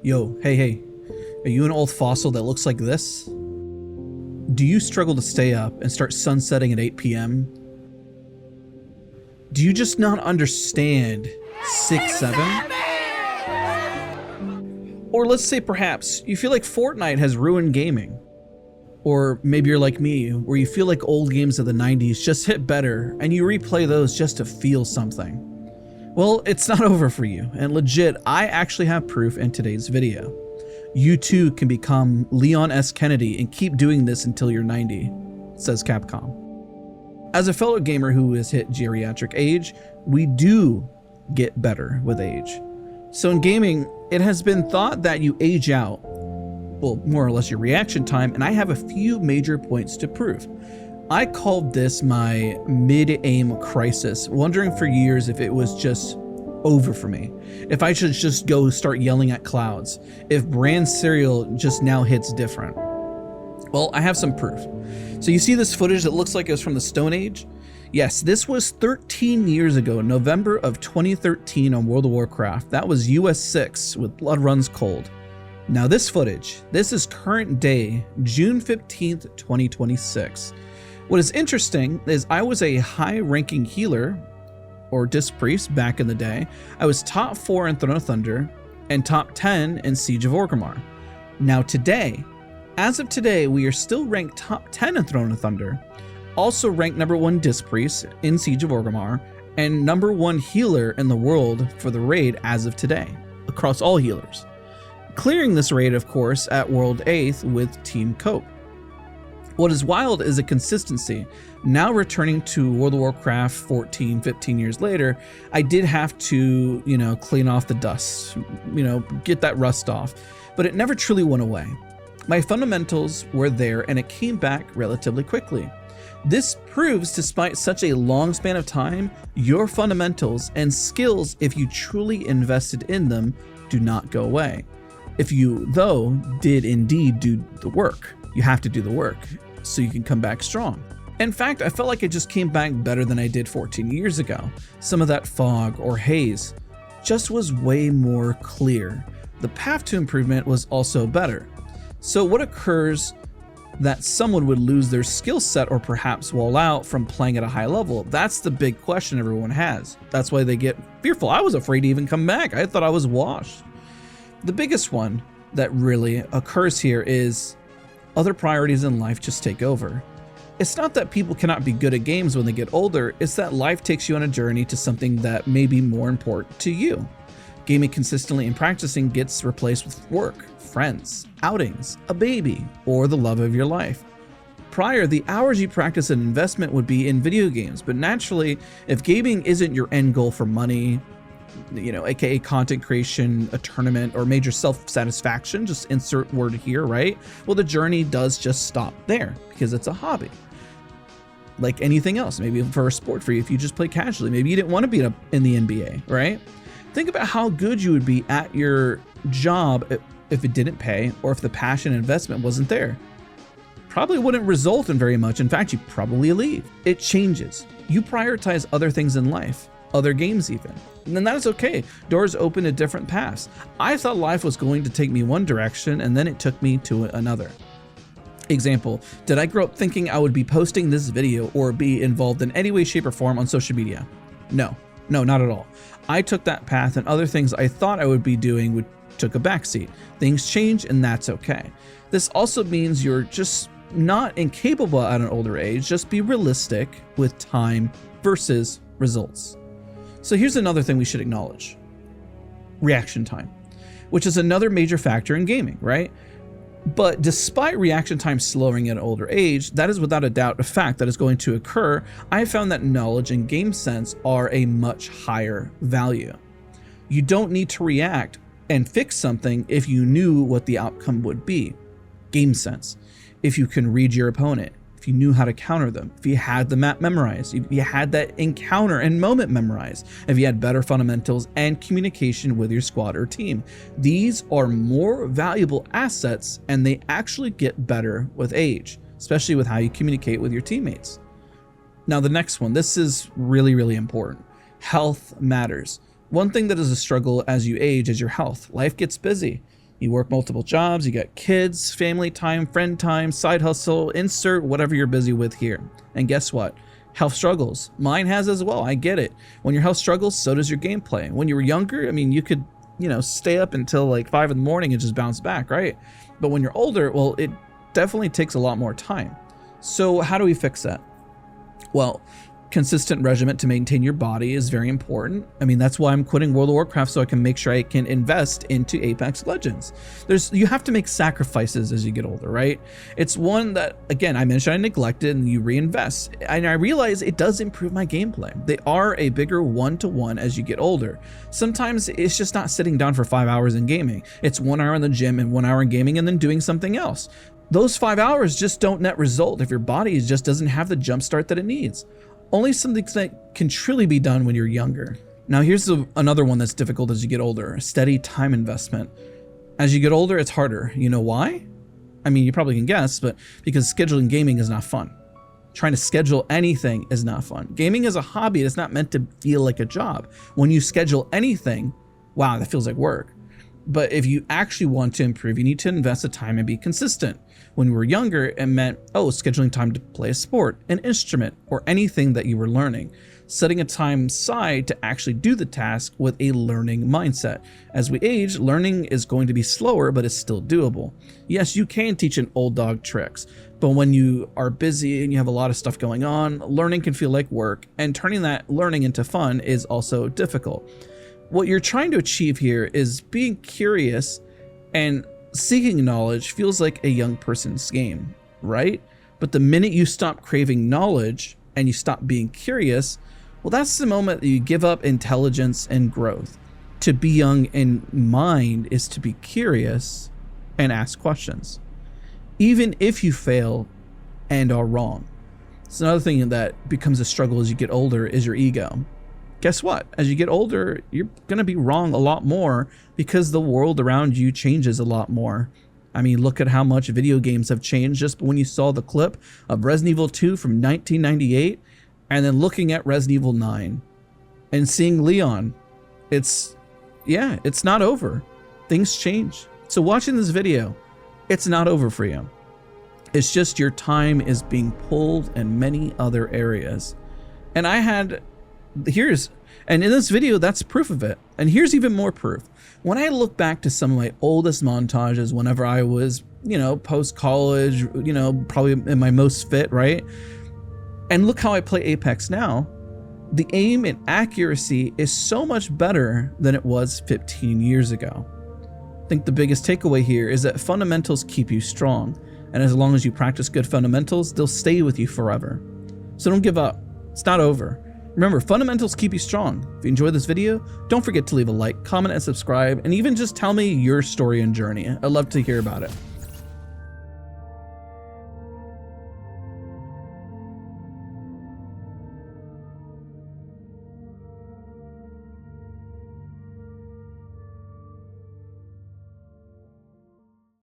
Yo, hey, are you an old fossil that looks like this? Do you struggle to stay up and start sunsetting at 8 p.m.? Do you just not understand 6-7? Or let's say perhaps you feel like Fortnite has ruined gaming. Or maybe you're like me, where you feel like old games of the 90s just hit better and you replay those just to feel something. Well, it's not over for you, and legit, I actually have proof in today's video. You too can become Leon S. Kennedy and keep doing this until you're 90, says Capcom. As a fellow gamer who has hit geriatric age, we do get better with age. So in gaming, it has been thought that you age out, well, more or less your reaction time, and I have a few major points to prove. I called this my mid-aim crisis, wondering for years if it was just over for me, if I should just go start yelling at clouds, if brand cereal just now hits different. Well, I have some proof. So you see this footage that looks like it was from the Stone Age? Yes, this was 13 years ago, November of 2013 on World of Warcraft. That was US 6 with Blood Runs Cold. Now this footage, this is current day, June 15th, 2026. What is interesting is I was a high-ranking healer, or Disc Priest back in the day. I was top 4 in Throne of Thunder, and top 10 in Siege of Orgrimmar. Now today, as of today, we are still ranked top 10 in Throne of Thunder, also ranked number 1 Disc Priest in Siege of Orgrimmar, and number 1 healer in the world for the raid as of today, across all healers. Clearing this raid, of course, at World 8th with Team Cope. What is wild is a consistency. Now returning to World of Warcraft 14, 15 years later, I did have to, clean off the dust, get that rust off, but it never truly went away. My fundamentals were there and it came back relatively quickly. This proves, despite such a long span of time, your fundamentals and skills, if you truly invested in them, do not go away. If you, though, did indeed do the work, you have to do the work so you can come back strong. In fact, I felt like I just came back better than I did 14 years ago. Some of that fog or haze just was way more clear. The path to improvement was also better. So what occurs that someone would lose their skill set or perhaps wall out from playing at a high level? That's the big question everyone has. That's why they get fearful. I was afraid to even come back. I thought I was washed. The biggest one that really occurs here is other priorities in life just take over. It's not that people cannot be good at games when they get older, it's that life takes you on a journey to something that may be more important to you. Gaming consistently and practicing gets replaced with work, friends, outings, a baby, or the love of your life. Prior, the hours you practice and investment would be in video games, but naturally, if gaming isn't your end goal for money, aka content creation, a tournament, or major self-satisfaction, just insert word here, right? Well, the journey does just stop there because it's a hobby. Like anything else, maybe for a sport for you, if you just play casually, maybe you didn't want to be in the NBA, right? Think about how good you would be at your job if it didn't pay, or if the passion and investment wasn't there. Probably wouldn't result in very much. In fact, you'd probably leave. It changes. You prioritize other things in life, other games even. And then that is okay. Doors open to different paths. I thought life was going to take me one direction and then it took me to another. Example, did I grow up thinking I would be posting this video or be involved in any way, shape, or form on social media? No, not at all. I took that path and other things I thought I would be doing took a backseat. Things change and that's okay. This also means you're just not incapable at an older age. Just be realistic with time versus results. So here's another thing we should acknowledge. Reaction time, which is another major factor in gaming, right? But despite reaction time slowing at an older age, that is without a doubt a fact that is going to occur. I found that knowledge and game sense are a much higher value. You don't need to react and fix something if you knew what the outcome would be. Game sense. If you can read your opponent, if you knew how to counter them, if you had the map memorized, if you had that encounter and moment memorized, if you had better fundamentals and communication with your squad or team. These are more valuable assets and they actually get better with age, especially with how you communicate with your teammates. Now the next one, this is really, really important. Health matters. One thing that is a struggle as you age is your health. Life gets busy. You work multiple jobs, you got kids, family time, friend time, side hustle, insert whatever you're busy with here. And guess what? Health struggles. Mine has as well. I get it. When your health struggles, so does your gameplay. When you were younger, I mean, you could, stay up until like 5 in the morning and just bounce back, right? But when you're older, well, it definitely takes a lot more time. So how do we fix that? Well, consistent regimen to maintain your body is very important. I mean, that's why I'm quitting World of Warcraft, so I can make sure I can invest into Apex Legends. You have to make sacrifices as you get older, right? It's one that, again, I mentioned I neglected, and you reinvest. And I realize it does improve my gameplay. They are a bigger one-to-one as you get older. Sometimes it's just not sitting down for 5 hours in gaming. It's 1 hour in the gym and 1 hour in gaming and then doing something else. Those 5 hours just don't net result if your body just doesn't have the jump start that it needs. Only something that can truly be done when you're younger. Now here's another one that's difficult as you get older, a steady time investment. As you get older, it's harder. You know why? I mean, you probably can guess, but because scheduling gaming is not fun. Trying to schedule anything is not fun. Gaming is a hobby. It's not meant to feel like a job. When you schedule anything, wow, that feels like work. But if you actually want to improve, you need to invest the time and be consistent. When we were younger, it meant, scheduling time to play a sport, an instrument, or anything that you were learning. Setting a time aside to actually do the task with a learning mindset. As we age, learning is going to be slower, but it's still doable. Yes, you can teach an old dog tricks, but when you are busy and you have a lot of stuff going on, learning can feel like work, and turning that learning into fun is also difficult. What you're trying to achieve here is being curious, and seeking knowledge feels like a young person's game, right? But the minute you stop craving knowledge and you stop being curious, well, that's the moment that you give up intelligence and growth. To be young in mind is to be curious and ask questions, even if you fail and are wrong. It's another thing that becomes a struggle as you get older is your ego. Guess what? As you get older, you're going to be wrong a lot more because the world around you changes a lot more. I mean, look at how much video games have changed just when you saw the clip of Resident Evil 2 from 1998 and then looking at Resident Evil 9 and seeing Leon. It's not over. Things change. So watching this video, it's not over for you. It's just your time is being pulled in many other areas. And in this video, that's proof of it. And here's even more proof. When I look back to some of my oldest montages, whenever I was, post-college, probably in my most fit, right? And look how I play Apex now. The aim and accuracy is so much better than it was 15 years ago. I think the biggest takeaway here is that fundamentals keep you strong. And as long as you practice good fundamentals, they'll stay with you forever. So don't give up. It's not over. Remember, fundamentals keep you strong. If you enjoyed this video, don't forget to leave a like, comment, and subscribe, and even just tell me your story and journey. I'd love to hear about it.